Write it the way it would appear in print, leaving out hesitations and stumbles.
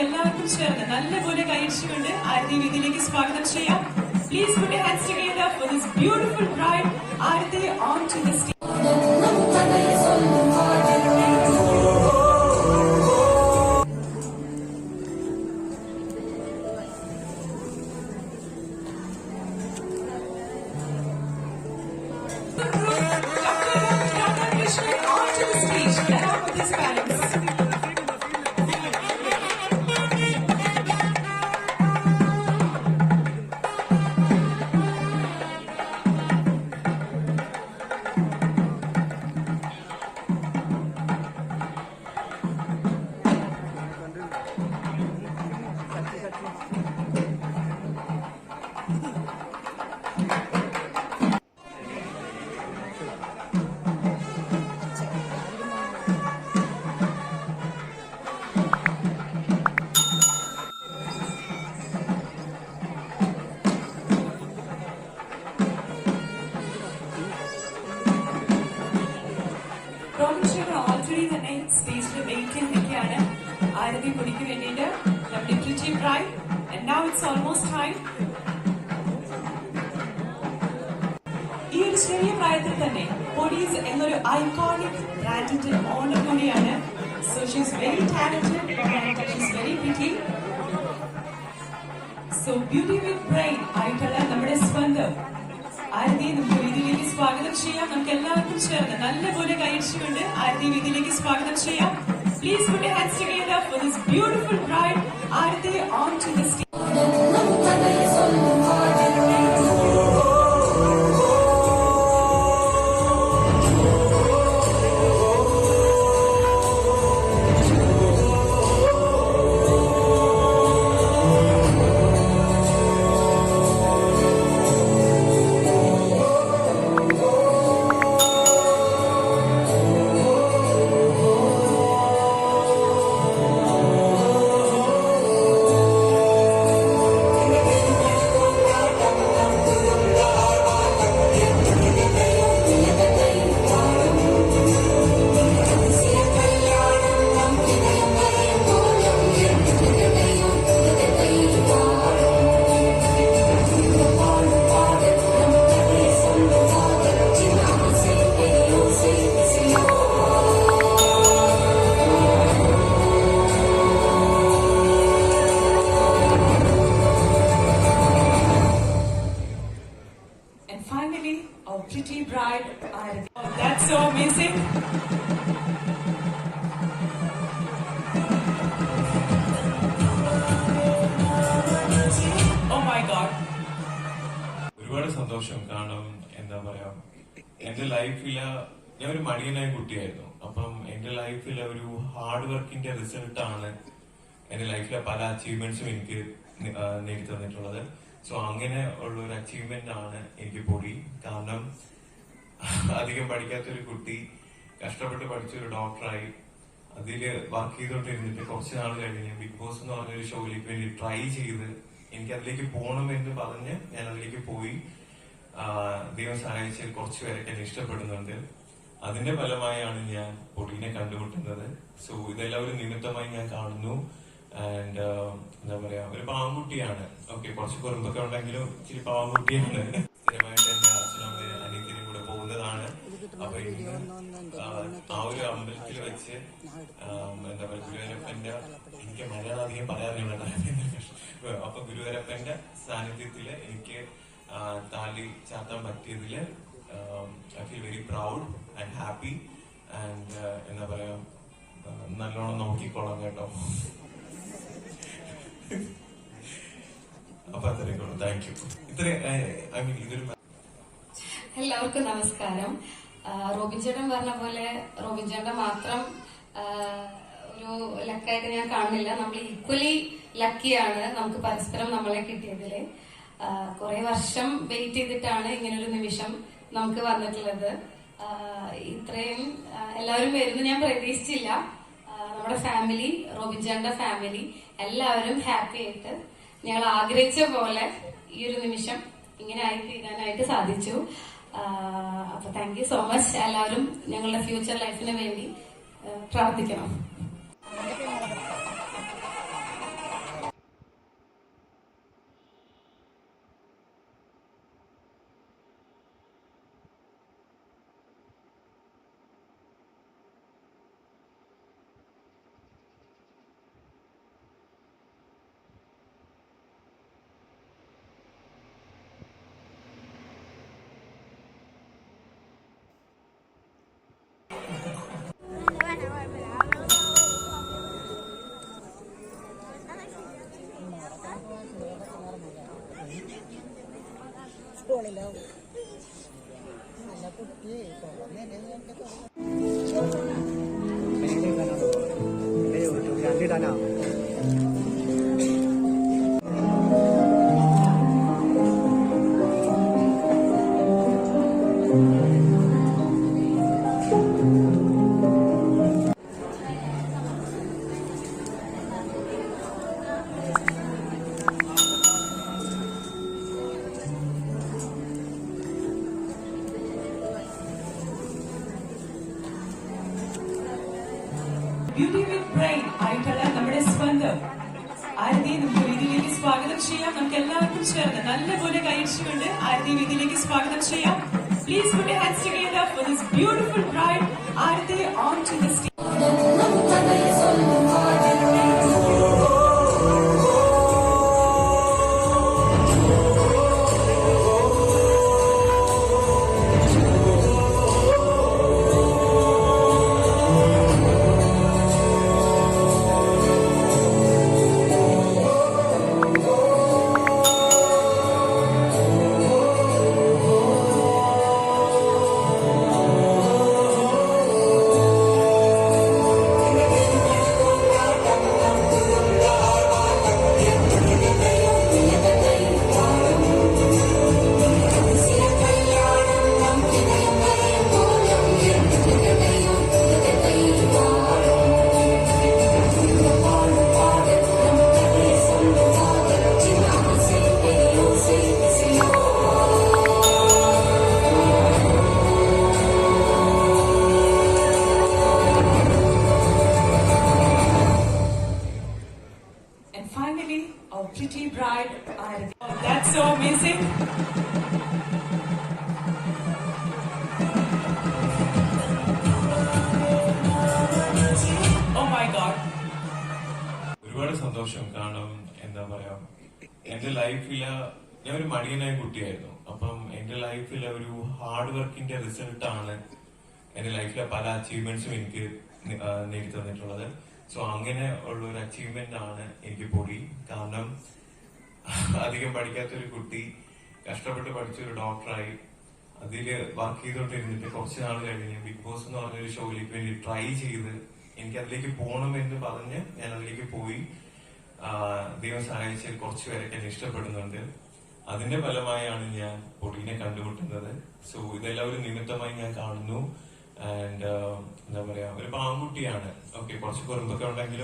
എല്ലാവർക്കും ചേർന്ന് നല്ലപോലെ കൈയടിച്ചുകൊണ്ട് ആരതി വേദിയിലേക്ക് സ്വാഗതം ചെയ്യാം. Please put your hands together for this beautiful bride, Aarti, onto the stage. Onto the stage, along with his parents. Already തന്നെ സ്റ്റേജിൽ വെയിറ്റ് ചെയ്ത് നിൽക്കുകയാണ് ആരതി പൊടിക്ക് വേണ്ടിയിട്ട്. നമ്മുടെ pretty bride, and now it's almost time. ഈ ഒരു ചെറിയ പ്രായത്തിൽ തന്നെ പൊടീസ് എന്നൊരു ഐക്കോണിക് ബ്രാൻഡിന്റെ ഓണർ കൂടിയാണ്. So she is very talented, she is very pretty. So beauty with brain ആയിട്ടുള്ള നമ്മുടെ സ്വന്തം ആരതി നമുക്ക് വേദിയിലേക്ക് സ്വാഗതം ചെയ്യാം. നമുക്ക് എല്ലാവർക്കും ചേർന്ന് നല്ലപോലെ കൈയടിച്ചുകൊണ്ട് ആരതി വേദിയിലേക്ക് സ്വാഗതം ചെയ്യാം. Please put your hands together for this beautiful bride, Aarti, onto the stage. Our pretty bride, Aarti. Oh, that's so amazing. Oh my God. ഒരുപാട് സന്തോഷം. കാരണം എന്താ പറയാ, എന്റെ ലൈഫില് ഞാൻ ഒരു മടിയനായ കുട്ടിയായിരുന്നു. അപ്പം എന്റെ ലൈഫിലെ ഒരു ഹാർഡ് വർക്കിന്റെ റിസൾട്ടാണ് എന്റെ ലൈഫിലെ പല അച്ചീവ്മെന്റ്സും എനിക്ക് നേടിത്തന്നിട്ടുള്ളത്. സോ അങ്ങനെ ഉള്ള ഒരു അച്ചീവ്മെന്റ് ആണ് എനിക്ക് പൊടി. കാരണം അധികം പഠിക്കാത്തൊരു കുട്ടി കഷ്ടപ്പെട്ട് പഠിച്ചൊരു ഡോക്ടറായി അതില് വർക്ക് ചെയ്തോണ്ടിരുന്നിട്ട് കുറച്ച് നാൾ കഴിഞ്ഞ് ബിഗ് ബോസ് എന്ന് പറഞ്ഞൊരു ഷോയിലേക്ക് വേണ്ടി ട്രൈ ചെയ്ത് എനിക്ക് അതിലേക്ക് പോകണം എന്ന് പറഞ്ഞ് ഞാൻ അതിലേക്ക് പോയി. ദൈവം സഹായിച്ച് കുറച്ച് പേരൊക്കെ എന്നെ ഇഷ്ടപ്പെടുന്നുണ്ട്. അതിന്റെ ഫലമായാണ് ഞാൻ പൊടീനെ കണ്ടുമുട്ടുന്നത്. സോ ഇതെല്ലാം ഒരു നിമിത്തമായി ഞാൻ കാണുന്നു. ആൻഡ് എന്താ പറയാ, ഒരു പാവൻകുട്ടിയാണ്. ഓക്കെ, കുറച്ച് കുറുമ്പൊക്കെ ഉണ്ടെങ്കിലും ഇച്ചിരി പാവൻകുട്ടിയാണ്. സ്ഥിരമായിട്ട് എന്റെ അച്ഛനും അമ്മയും അനിയത്തിനും കൂടെ പോകുന്നതാണ്. അപ്പൊ ഇന്ന് ആ ഒരു അമ്പലത്തിൽ വെച്ച് എന്താ പറയാ, ഗുരുവരപ്പന്റെ, എനിക്ക് മലയാളം അധികം പറയാറില്ല, അപ്പൊ ഗുരുവരപ്പന്റെ സാന്നിധ്യത്തില് എനിക്ക് താലി ചാത്താൻ പറ്റിയതില് I feel very proud and happy. And എന്താ പറയാ, നല്ലോണം നോക്കിക്കോളാം കേട്ടോ. അപ്പൊ അത്രയ്ക്കുള്ളൂ. Thank you. എല്ലാവർക്കും നമസ്കാരം. റോബിൻ ചേട്ടൻ പറഞ്ഞ പോലെ റോബിൻ ചേട്ടൻ മാത്രം ഒരു ലക്കായിട്ട് ഞാൻ കാണുന്നില്ല. നമ്മൾ ഈക്വലി ലക്കിയാണ് നമുക്ക് പരസ്പരം നമ്മളെ കിട്ടിയതില്. കുറെ വർഷം വെയിറ്റ് ചെയ്തിട്ടാണ് ഇങ്ങനൊരു നിമിഷം നമുക്ക് വന്നിട്ടുള്ളത്. ഇത്രയും എല്ലാവരും വരുന്നു ഞാൻ പ്രതീക്ഷിച്ചില്ല. നമ്മുടെ ഫാമിലി, റോബിൻ ചേട്ടന്റെ ഫാമിലി എല്ലാവരും ഹാപ്പി ആയിട്ട് ഞങ്ങൾ ആഗ്രഹിച്ച പോലെ ഈ ഒരു നിമിഷം ഇങ്ങനെ ആയി തീരാനായിട്ട് സാധിച്ചു. അപ്പൊ താങ്ക് യു സോ മച്ച്. എല്ലാവരും ഞങ്ങളുടെ ഫ്യൂച്ചർ ലൈഫിന് വേണ്ടി പ്രാർത്ഥിക്കണം. മുതലാവും. നല്ല കുട്ടിയെ യൂട്യൂബിലാണ്ടിടാനാ. ബ്യൂട്ടി വിത്ത് ബ്രെയിൻ ആയിട്ടുള്ള നമ്മുടെ സ്വന്തം ആരതിയെ നമുക്ക് വേദിയിലേക്ക് സ്വാഗതം ചെയ്യാം. നമുക്ക് എല്ലാവർക്കും ചേർന്ന് നല്ലപോലെ കൈയടിച്ചുകൊണ്ട് ആരതി വേദിയിലേക്ക് സ്വാഗതം ചെയ്യാം. Please put your hands together for this beautiful bride Aarti on to the stage. And finally, our pretty bride, Arati. Oh, that's so amazing. Oh my God. ഒരുപാട് സന്തോഷം. കാരണം എന്താ പറയാ, എന്റെ ലൈഫില് ഞാൻ ഒരു മടിയനായ കുട്ടിയായിരുന്നു. അപ്പം എന്റെ ലൈഫിലെ ഒരു ഹാർഡ് വർക്കിന്റെ റിസൾട്ട് ആണ് എന്റെ ലൈഫിലെ പല അച്ചീവ്മെന്റ്സും എനിക്ക് നേടി തന്നിട്ടുള്ളത്. സോ അങ്ങനെ ഉള്ള ഒരു അച്ചീവ്മെന്റ് ആണ് എനിക്ക് പൊടി. കാരണം അധികം പഠിക്കാത്തൊരു കുട്ടി കഷ്ടപ്പെട്ട് പഠിച്ചൊരു ഡോക്ടറായി അതില് വർക്ക് ചെയ്തോണ്ടിരുന്നിട്ട് കുറച്ച് നാൾ കഴിഞ്ഞ് ബിഗ് ബോസ് എന്ന് പറഞ്ഞൊരു ഷോയിലേക്ക് വേണ്ടി ട്രൈ ചെയ്ത് എനിക്ക് അതിലേക്ക് പോകണം എന്ന് പറഞ്ഞ് ഞാൻ അതിലേക്ക് പോയി. ദൈവം സഹായിച്ച് കുറച്ച് പേരൊക്കെ എന്നെ ഇഷ്ടപ്പെടുന്നുണ്ട്. അതിന്റെ ഫലമായാണ് ഞാൻ പൊടിനെ കണ്ടുമുട്ടുന്നത്. സോ ഇതെല്ലാം ഒരു നിമിത്തമായി ഞാൻ കാണുന്നു. ആൻഡ് എന്താ പറയാ, ഒരു പാമ്പുട്ടിയാണ്. ഓക്കെ, കുറച്ച് കുറുമ്പൊക്കെ ഉണ്ടെങ്കിലും